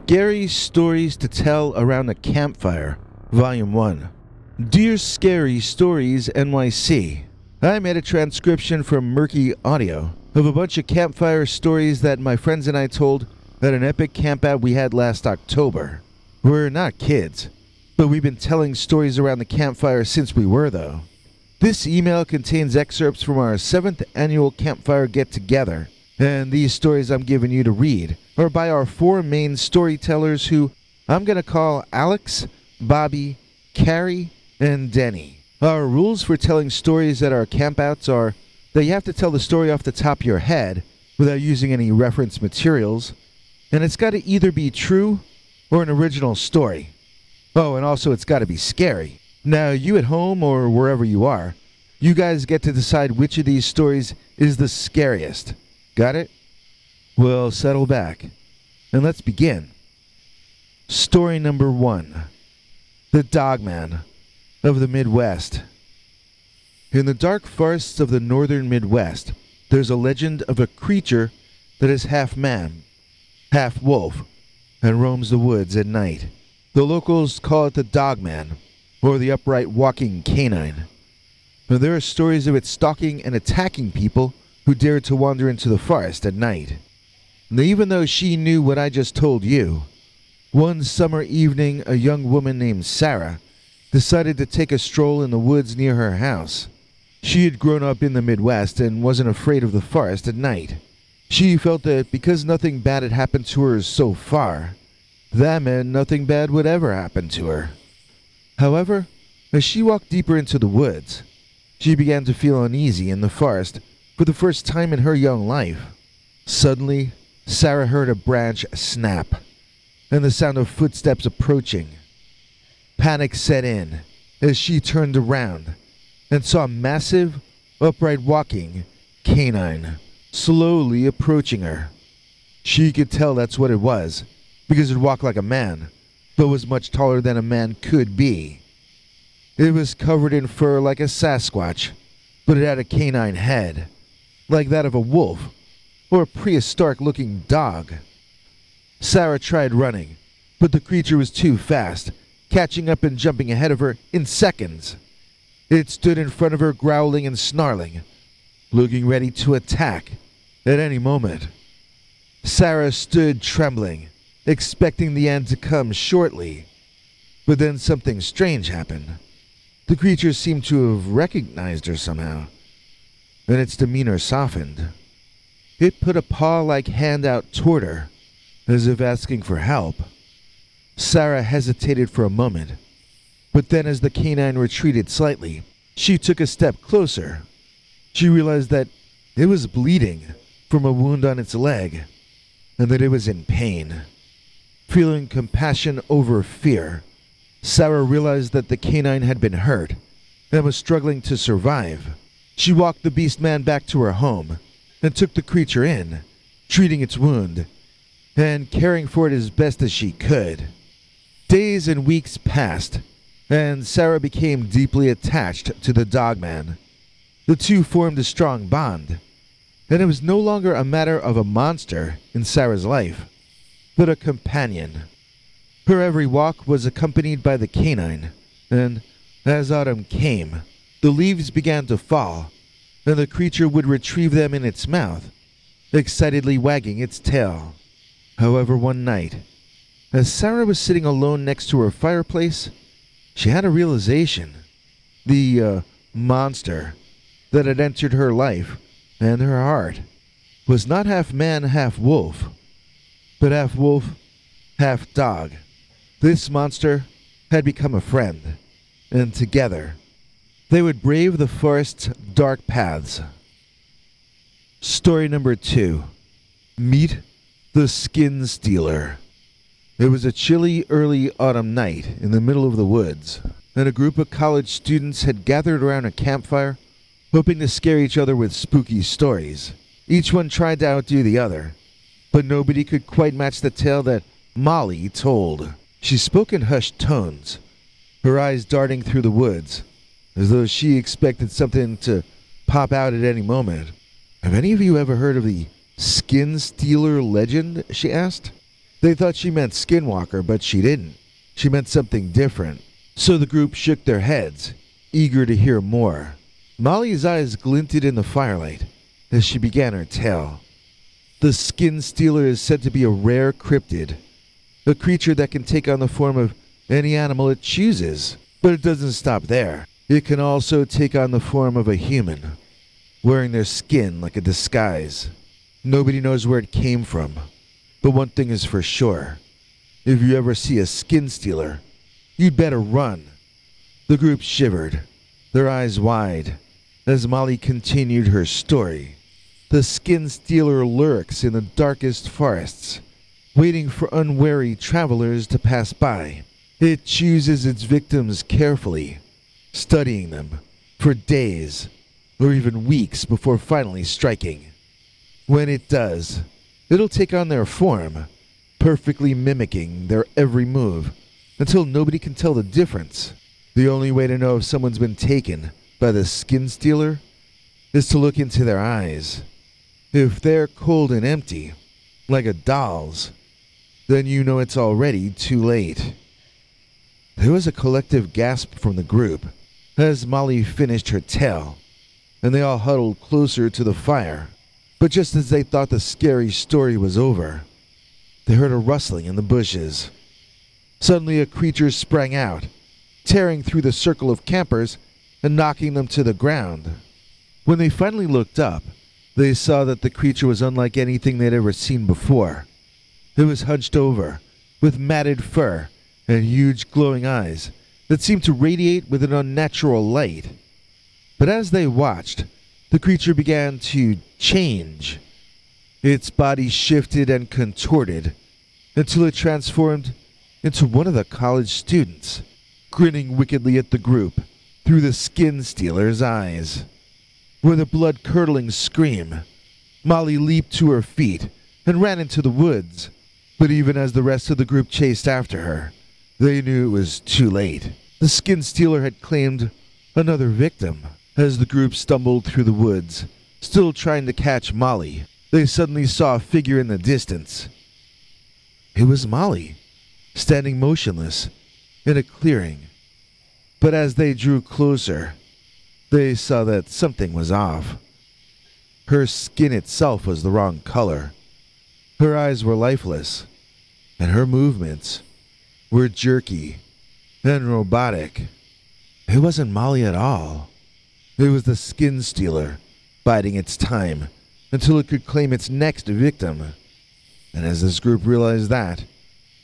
Scary Stories to Tell Around a Campfire, Volume 1. Dear Scary Stories NYC, I made a transcription from Murky Audio of a bunch of campfire stories that my friends and I told at an epic campout we had last October. We're not kids, but we've been telling stories around the campfire since we were, though. This email contains excerpts from our 7th annual campfire get-together, and these stories I'm giving you to read are by our 4 main storytellers who I'm going to call Alex, Bobby, Carrie, and Denny. Our rules for telling stories at our campouts are that you have to tell the story off the top of your head without using any reference materials, and it's got to either be true or an original story. Oh, and also it's got to be scary. Now, you at home or wherever you are, you guys get to decide which of these stories is the scariest. Got it? Well, settle back, and let's begin. Story number 1. The Dogman of the Midwest. In the dark forests of the northern Midwest, there's a legend of a creature that is half man, half wolf, and roams the woods at night. The locals call it the Dogman, or the upright walking canine. And there are stories of it stalking and attacking people who dared to wander into the forest at night. And even though she knew what I just told you, one summer evening a young woman named Sarah decided to take a stroll in the woods near her house. She had grown up in the Midwest and wasn't afraid of the forest at night. She felt that because nothing bad had happened to her so far, that meant nothing bad would ever happen to her. However, as she walked deeper into the woods, she began to feel uneasy in the forest for the first time in her young life. Suddenly, Sarah heard a branch snap, and the sound of footsteps approaching. Panic set in as she turned around and saw a massive, upright walking canine slowly approaching her. She could tell that's what it was, because it walked like a man, but was much taller than a man could be. It was covered in fur like a Sasquatch, but it had a canine head, like that of a wolf or a prehistoric-looking dog. Sarah tried running, but the creature was too fast, catching up and jumping ahead of her in seconds. It stood in front of her, growling and snarling, looking ready to attack at any moment. Sarah stood trembling, expecting the end to come shortly. But then something strange happened. The creature seemed to have recognized her somehow, and its demeanor softened. It put a paw-like hand out toward her, as if asking for help. Sarah hesitated for a moment, but then as the canine retreated slightly, she took a step closer. She realized that it was bleeding from a wound on its leg, and that it was in pain. Feeling compassion over fear, Sarah realized that the canine had been hurt and was struggling to survive. She walked the beast man back to her home and took the creature in, treating its wound and caring for it as best as she could. Days and weeks passed, and Sarah became deeply attached to the Dogman. The two formed a strong bond, and it was no longer a matter of a monster in Sarah's life, but a companion. Her every walk was accompanied by the canine, and as autumn came, the leaves began to fall, and the creature would retrieve them in its mouth, excitedly wagging its tail. However, one night, as Sarah was sitting alone next to her fireplace, she had a realization. The monster that had entered her life and her heart was not half man, half wolf, but half wolf, half dog. This monster had become a friend, and together they would brave the forest's dark paths. Story number 2. Meet the Skin Stealer. It was a chilly early autumn night in the middle of the woods, and a group of college students had gathered around a campfire, hoping to scare each other with spooky stories. Each one tried to outdo the other, but nobody could quite match the tale that Molly told. She spoke in hushed tones, her eyes darting through the woods, as though she expected something to pop out at any moment. Have any of you ever heard of the Skin Stealer legend? She asked. They thought she meant skinwalker, but she didn't. She meant something different. So the group shook their heads, eager to hear more. Molly's eyes glinted in the firelight as she began her tale. The Skin Stealer is said to be a rare cryptid, a creature that can take on the form of any animal it chooses. But it doesn't stop there. It can also take on the form of a human, wearing their skin like a disguise. Nobody knows where it came from, but one thing is for sure. If you ever see a Skin Stealer, you'd better run. The group shivered, their eyes wide, as Molly continued her story. The Skin Stealer lurks in the darkest forests, waiting for unwary travelers to pass by. It chooses its victims carefully, studying them for days or even weeks before finally striking. When it does, it'll take on their form, perfectly mimicking their every move until nobody can tell the difference. The only way to know if someone's been taken by the Skin Stealer is to look into their eyes. If they're cold and empty, like a doll's, then you know it's already too late. There was a collective gasp from the group as Molly finished her tale, and they all huddled closer to the fire. But just as they thought the scary story was over, they heard a rustling in the bushes. Suddenly a creature sprang out, tearing through the circle of campers and knocking them to the ground. When they finally looked up, they saw that the creature was unlike anything they'd ever seen before. It was hunched over, with matted fur and huge glowing eyes that seemed to radiate with an unnatural light. But as they watched, the creature began to change. Its body shifted and contorted until it transformed into one of the college students, grinning wickedly at the group through the Skin Stealer's eyes. With a blood-curdling scream, Molly leaped to her feet and ran into the woods. But even as the rest of the group chased after her, they knew it was too late. The Skin Stealer had claimed another victim. As the group stumbled through the woods, still trying to catch Molly, they suddenly saw a figure in the distance. It was Molly, standing motionless in a clearing. But as they drew closer, they saw that something was off. Her skin itself was the wrong color. Her eyes were lifeless, and her movements were jerky and robotic. It wasn't Molly at all. It was the Skin Stealer, biding its time until it could claim its next victim. And as this group realized that,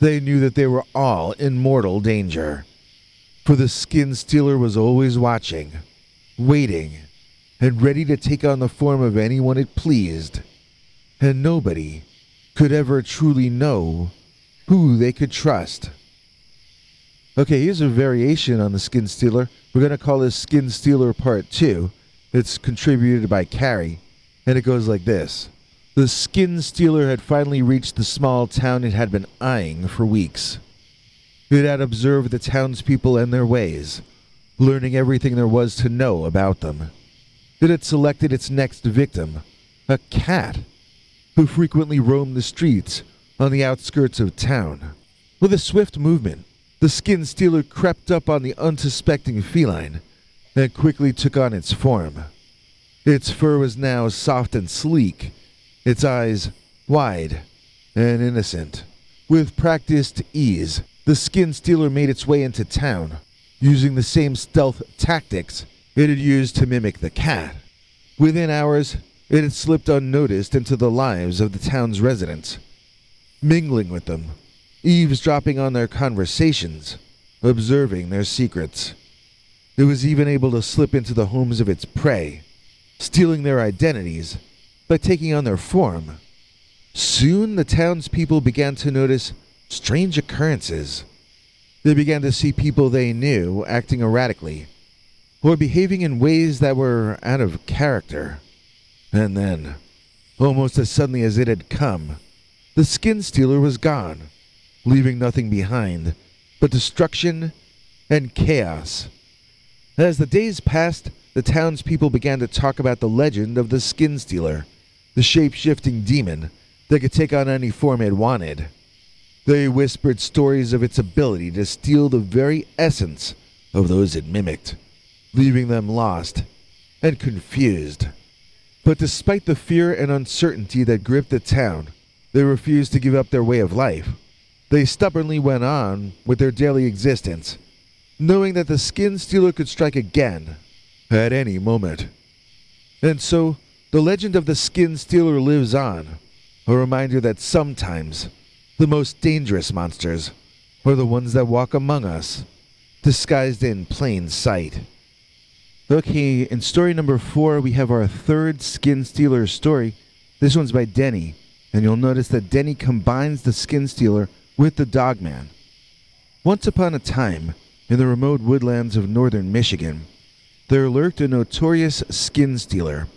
they knew that they were all in mortal danger. For the Skin Stealer was always watching, waiting, and ready to take on the form of anyone it pleased. And nobody could ever truly know who they could trust. Okay, here's a variation on the Skin Stealer. We're going to call this Skin Stealer Part 2. It's contributed by Carrie, and it goes like this. The Skin Stealer had finally reached the small town it had been eyeing for weeks. It had observed the townspeople and their ways, learning everything there was to know about them. It had selected its next victim, a cat, who frequently roamed the streets on the outskirts of town. With a swift movement, the Skin Stealer crept up on the unsuspecting feline and quickly took on its form. Its fur was now soft and sleek, its eyes wide and innocent. With practiced ease, the Skin Stealer made its way into town, using the same stealth tactics it had used to mimic the cat. Within hours, it had slipped unnoticed into the lives of the town's residents, mingling with them, eavesdropping on their conversations, observing their secrets. It was even able to slip into the homes of its prey, stealing their identities by taking on their form. Soon the townspeople began to notice strange occurrences. They began to see people they knew acting erratically, or behaving in ways that were out of character. And then, almost as suddenly as it had come, the Skin Stealer was gone, leaving nothing behind but destruction and chaos. As the days passed, the townspeople began to talk about the legend of the Skin Stealer, the shape-shifting demon that could take on any form it wanted. They whispered stories of its ability to steal the very essence of those it mimicked, leaving them lost and confused. But despite the fear and uncertainty that gripped the town, they refused to give up their way of life. They stubbornly went on with their daily existence, knowing that the skin stealer could strike again at any moment. And so, the legend of the skin stealer lives on, a reminder that sometimes the most dangerous monsters are the ones that walk among us, disguised in plain sight. Okay, in story number 4, we have our third skin stealer story. This one's by Denny, and you'll notice that Denny combines the skin stealer with the Dogman. Once upon a time, in the remote woodlands of northern Michigan, there lurked a notorious skin stealer.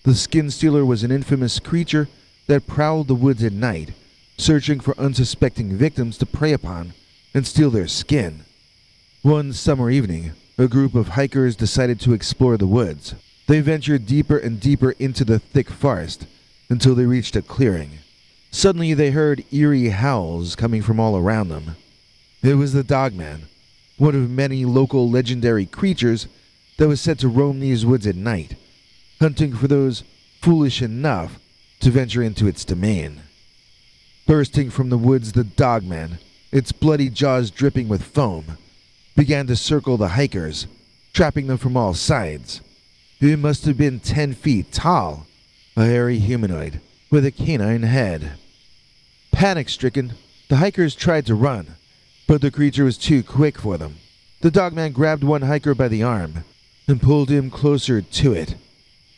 The skin stealer was an infamous creature that prowled the woods at night, searching for unsuspecting victims to prey upon and steal their skin. One summer evening, a group of hikers decided to explore the woods. They ventured deeper and deeper into the thick forest until they reached a clearing. Suddenly they heard eerie howls coming from all around them. It was the Dogman, one of many local legendary creatures that was said to roam these woods at night, hunting for those foolish enough to venture into its domain. Bursting from the woods, the Dogman, its bloody jaws dripping with foam, began to circle the hikers, trapping them from all sides. It must have been 10 feet tall, a hairy humanoid with a canine head. Panic-stricken, the hikers tried to run, but the creature was too quick for them. The Dogman grabbed one hiker by the arm and pulled him closer to it.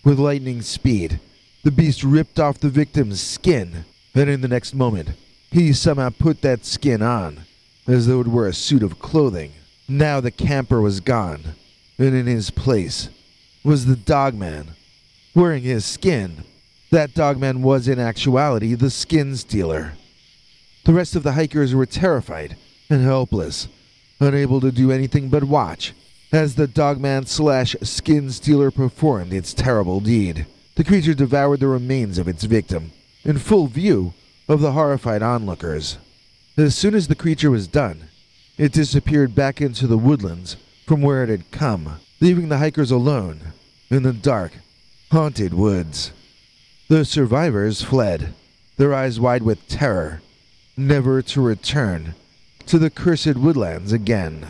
With lightning speed, the beast ripped off the victim's skin, and in the next moment, he somehow put that skin on, as though it were a suit of clothing. Now the camper was gone, and in his place was the Dogman, wearing his skin. That Dogman was in actuality the skin stealer. The rest of the hikers were terrified and helpless, unable to do anything but watch as the Dogman/skin stealer performed its terrible deed. The creature devoured the remains of its victim, in full view of the horrified onlookers. As soon as the creature was done, it disappeared back into the woodlands from where it had come, leaving the hikers alone in the dark, haunted woods. The survivors fled, their eyes wide with terror, never to return to the cursed woodlands again.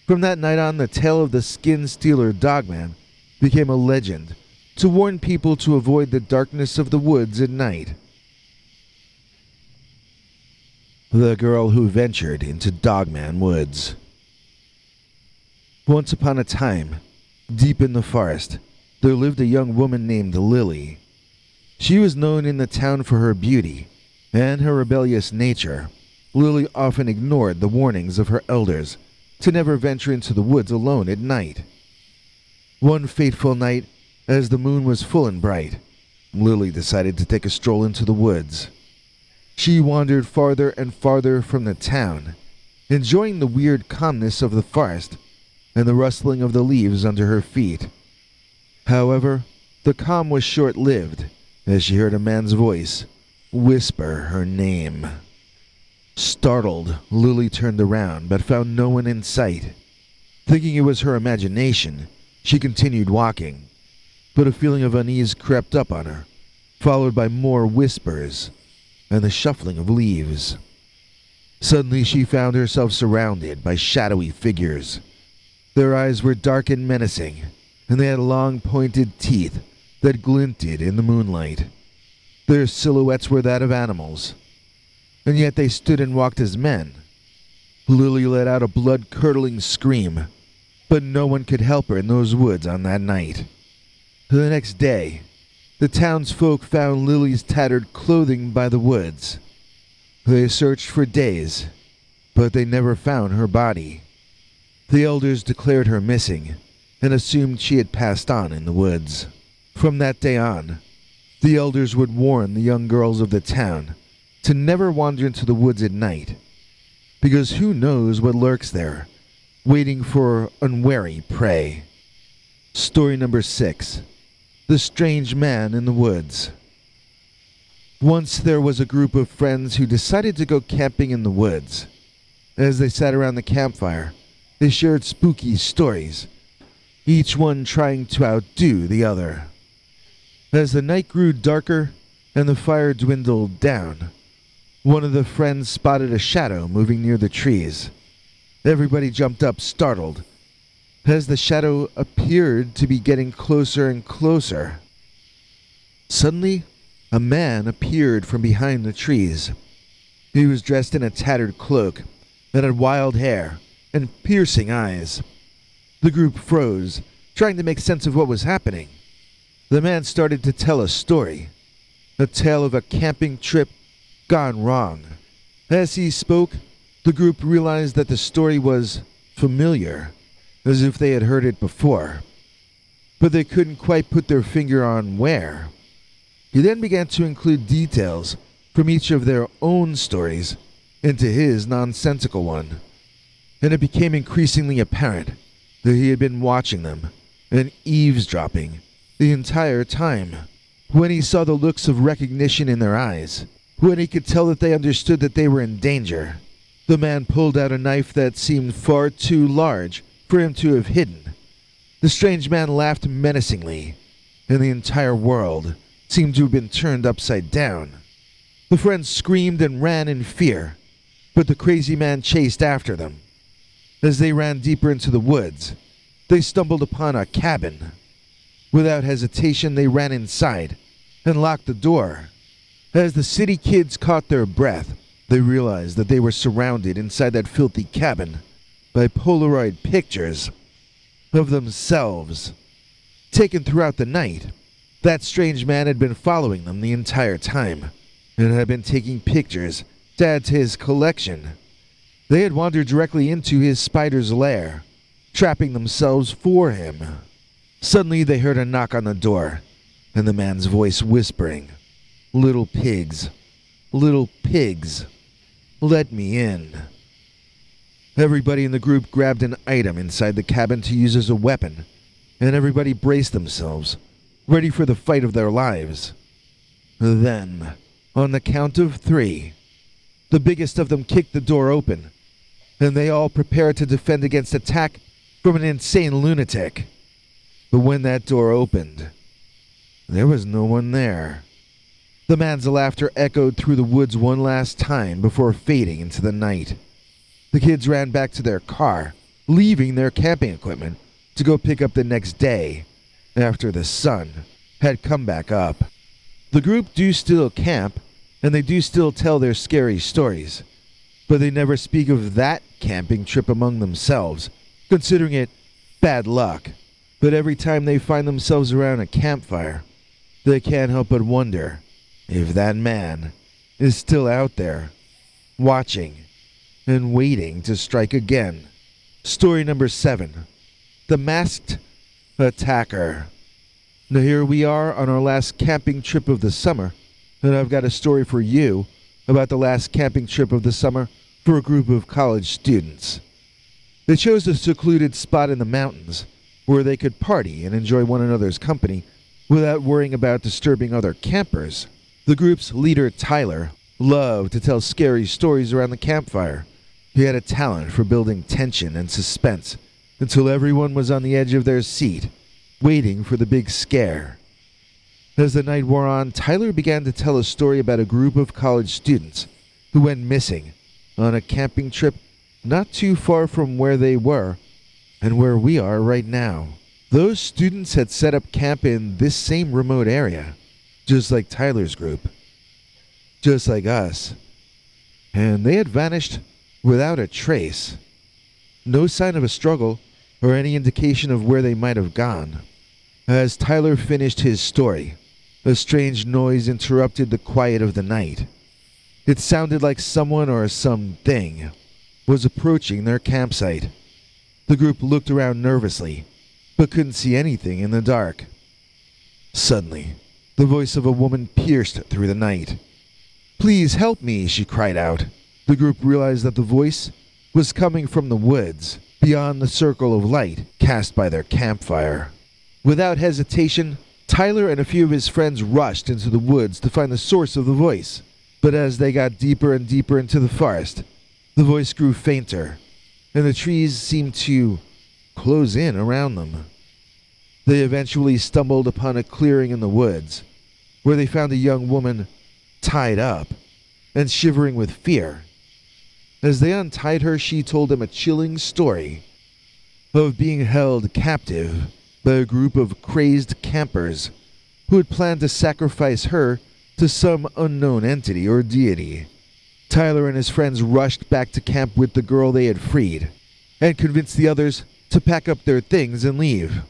From that night on, the tale of the skin stealer Dogman became a legend to warn people to avoid the darkness of the woods at night. The girl who ventured into Dogman Woods. Once upon a time, deep in the forest, there lived a young woman named Lily. She was known in the town for her beauty and her rebellious nature. Lily often ignored the warnings of her elders to never venture into the woods alone at night. One fateful night, as the moon was full and bright, Lily decided to take a stroll into the woods. She wandered farther and farther from the town, enjoying the weird calmness of the forest and the rustling of the leaves under her feet. However, the calm was short-lived as she heard a man's voice whisper her name. Startled, Lily turned around but found no one in sight. Thinking it was her imagination, she continued walking, but a feeling of unease crept up on her, followed by more whispers and the shuffling of leaves. Suddenly she found herself surrounded by shadowy figures. Their eyes were dark and menacing, and they had long pointed teeth that glinted in the moonlight. Their silhouettes were that of animals, and yet they stood and walked as men. Lily let out a blood-curdling scream, but no one could help her in those woods on that night. The next day, the townsfolk found Lily's tattered clothing by the woods. They searched for days, but they never found her body. The elders declared her missing and assumed she had passed on in the woods. From that day on, the elders would warn the young girls of the town to never wander into the woods at night, because who knows what lurks there, waiting for unwary prey. Story number 6. The Strange Man in the Woods. Once there was a group of friends who decided to go camping in the woods. As they sat around the campfire, they shared spooky stories, each one trying to outdo the other. As the night grew darker and the fire dwindled down, one of the friends spotted a shadow moving near the trees. Everybody jumped up, startled, as the shadow appeared to be getting closer and closer. Suddenly, a man appeared from behind the trees. He was dressed in a tattered cloak that had wild hair and piercing eyes. The group froze, trying to make sense of what was happening. The man started to tell a story, a tale of a camping trip gone wrong. As he spoke, the group realized that the story was familiar, as if they had heard it before, but they couldn't quite put their finger on where. He then began to include details from each of their own stories into his nonsensical one, and it became increasingly apparent that he had been watching them and eavesdropping the entire time. When he saw the looks of recognition in their eyes, when he could tell that they understood that they were in danger, the man pulled out a knife that seemed far too large for him to have hidden. The strange man laughed menacingly, and the entire world seemed to have been turned upside down. The friends screamed and ran in fear, but the crazy man chased after them. As they ran deeper into the woods, they stumbled upon a cabin. Without hesitation, they ran inside and locked the door. As the city kids caught their breath, they realized that they were surrounded inside that filthy cabin by Polaroid pictures of themselves, taken throughout the night. That strange man had been following them the entire time and had been taking pictures to add to his collection. They had wandered directly into his spider's lair, trapping themselves for him. Suddenly they heard a knock on the door, and the man's voice whispering, little pigs, let me in." Everybody in the group grabbed an item inside the cabin to use as a weapon, and everybody braced themselves, ready for the fight of their lives. Then, on the count of 3, the biggest of them kicked the door open, and they all prepared to defend against attack from an insane lunatic. But when that door opened, there was no one there. The man's laughter echoed through the woods one last time before fading into the night. The kids ran back to their car, leaving their camping equipment to go pick up the next day, after the sun had come back up. The group do still camp, and they do still tell their scary stories, but they never speak of that camping trip among themselves, considering it bad luck. But every time they find themselves around a campfire, they can't help but wonder if that man is still out there, watching and waiting to strike again. Story number 7, The Masked Attacker. Now here we are on our last camping trip of the summer, and I've got a story for you about the last camping trip of the summer for a group of college students. They chose a secluded spot in the mountains where they could party and enjoy one another's company without worrying about disturbing other campers. The group's leader, Tyler, loved to tell scary stories around the campfire. He had a talent for building tension and suspense until everyone was on the edge of their seat, waiting for the big scare. As the night wore on, Tyler began to tell a story about a group of college students who went missing on a camping trip not too far from where they were and where we are right now. Those students had set up camp in this same remote area, just like Tyler's group, just like us, and they had vanished without a trace. No sign of a struggle or any indication of where they might have gone. As Tyler finished his story, a strange noise interrupted the quiet of the night. It sounded like someone or something was approaching their campsite. The group looked around nervously, but couldn't see anything in the dark. Suddenly, the voice of a woman pierced through the night. "Please help me," she cried out. The group realized that the voice was coming from the woods, beyond the circle of light cast by their campfire. Without hesitation, Tyler and a few of his friends rushed into the woods to find the source of the voice, but as they got deeper and deeper into the forest, the voice grew fainter, and the trees seemed to close in around them. They eventually stumbled upon a clearing in the woods, where they found a young woman tied up and shivering with fear. As they untied her, she told them a chilling story of being held captive by a group of crazed campers who had planned to sacrifice her to some unknown entity or deity. Tyler and his friends rushed back to camp with the girl they had freed and convinced the others to pack up their things and leave.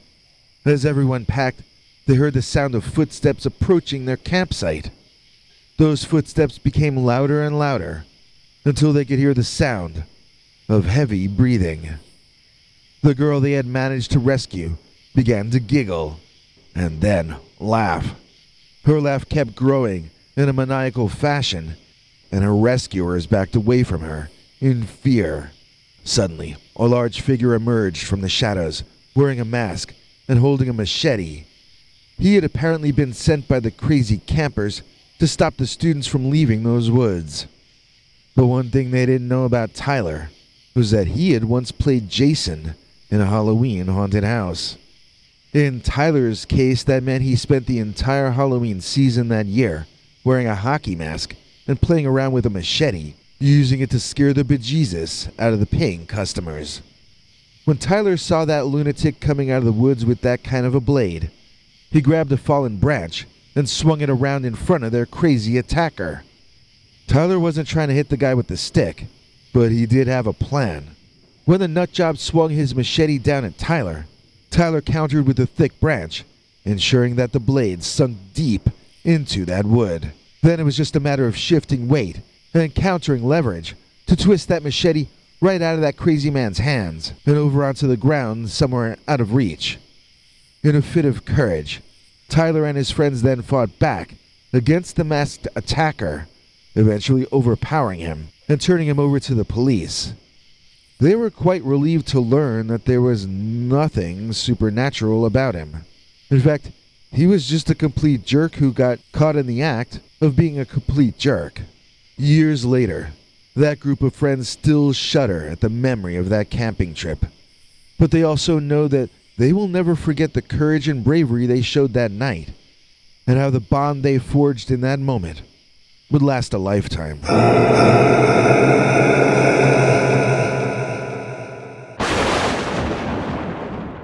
As everyone packed, they heard the sound of footsteps approaching their campsite. Those footsteps became louder and louder until they could hear the sound of heavy breathing. The girl they had managed to rescue began to giggle and then laugh. Her laugh kept growing in a maniacal fashion, and her rescuers backed away from her in fear. Suddenly, a large figure emerged from the shadows, wearing a mask and holding a machete. He had apparently been sent by the crazy campers to stop the students from leaving those woods. But one thing they didn't know about Tyler was that he had once played Jason in a Halloween haunted house. In Tyler's case, that meant he spent the entire Halloween season that year wearing a hockey mask and playing around with a machete, using it to scare the bejesus out of the paying customers. When Tyler saw that lunatic coming out of the woods with that kind of a blade, he grabbed a fallen branch and swung it around in front of their crazy attacker. Tyler wasn't trying to hit the guy with the stick, but he did have a plan. When the nutjob swung his machete down at Tyler, Tyler countered with a thick branch, ensuring that the blade sunk deep into that wood. Then it was just a matter of shifting weight and encountering leverage to twist that machete right out of that crazy man's hands and over onto the ground somewhere out of reach. In a fit of courage, Tyler and his friends then fought back against the masked attacker, eventually overpowering him and turning him over to the police. They were quite relieved to learn that there was nothing supernatural about him. In fact, he was just a complete jerk who got caught in the act of being a complete jerk. Years later, that group of friends still shudder at the memory of that camping trip. But they also know that they will never forget the courage and bravery they showed that night, and how the bond they forged in that moment would last a lifetime.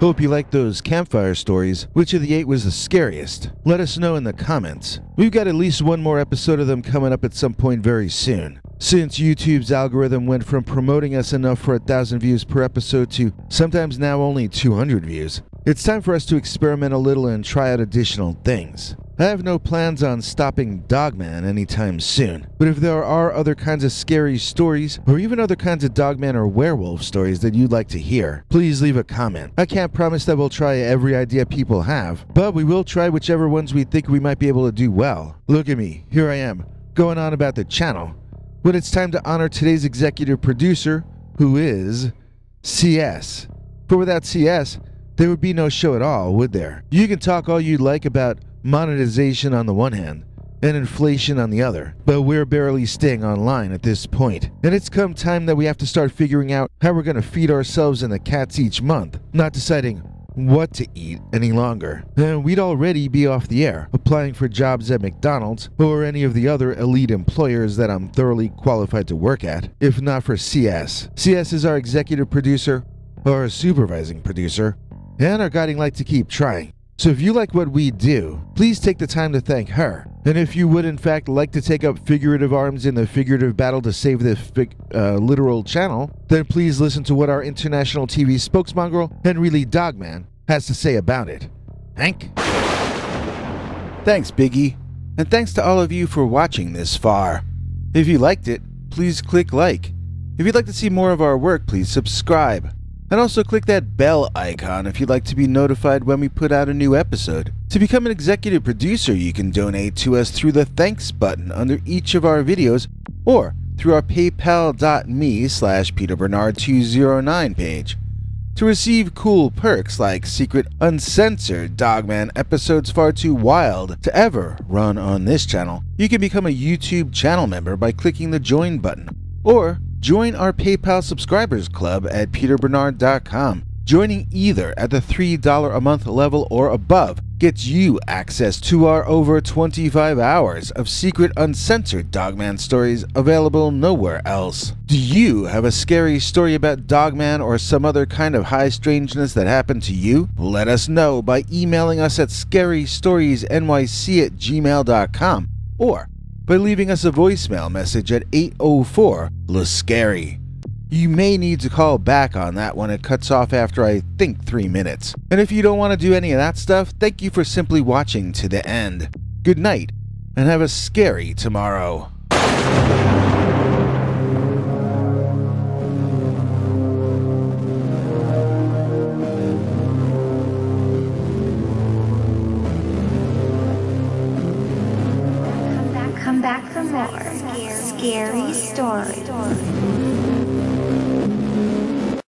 Hope you liked those campfire stories. Which of the 8 was the scariest? Let us know in the comments. We've got at least one more episode of them coming up at some point very soon. Since YouTube's algorithm went from promoting us enough for 1,000 views per episode to sometimes now only 200 views, it's time for us to experiment a little and try out additional things. I have no plans on stopping Dogman anytime soon, but if there are other kinds of scary stories, or even other kinds of Dogman or werewolf stories that you'd like to hear, please leave a comment. I can't promise that we'll try every idea people have, but we will try whichever ones we think we might be able to do well. Look at me, here I am, going on about the channel, when it's time to honor today's executive producer, who is CS. For without CS, there would be no show at all, would there? You can talk all you'd like about monetization on the one hand, and inflation on the other, but we're barely staying online at this point. And it's come time that we have to start figuring out how we're going to feed ourselves and the cats each month, not deciding what to eat any longer. And we'd already be off the air, applying for jobs at McDonald's or any of the other elite employers that I'm thoroughly qualified to work at, if not for CS. CS is our executive producer, or our supervising producer, and our guiding light to keep trying. So if you like what we do, please take the time to thank her. And if you would in fact like to take up figurative arms in the figurative battle to save the literal channel, then please listen to what our international TV spokesmongrel, Henry Lee Dogman, has to say about it. Hank? Thanks, Biggie. And thanks to all of you for watching this far. If you liked it, please click like. If you'd like to see more of our work, please subscribe. And also click that bell icon if you'd like to be notified when we put out a new episode. To become an executive producer, you can donate to us through the thanks button under each of our videos or through our paypal.me/PeterBernard209 page. To receive cool perks like secret uncensored Dogman episodes far too wild to ever run on this channel, you can become a YouTube channel member by clicking the join button, or join our PayPal subscribers club at peterbernard.com. Joining either at the $3 a month level or above gets you access to our over 25 hours of secret uncensored Dogman stories available nowhere else. Do you have a scary story about Dogman or some other kind of high strangeness that happened to you? Let us know by emailing us at scarystoriesnyc@gmail.com or by leaving us a voicemail message at 804-LA-SCARY. You may need to call back on that when it cuts off after I think 3 minutes. And if you don't want to do any of that stuff, thank you for simply watching to the end. Good night, and have a scary tomorrow. Come back for more scary stories.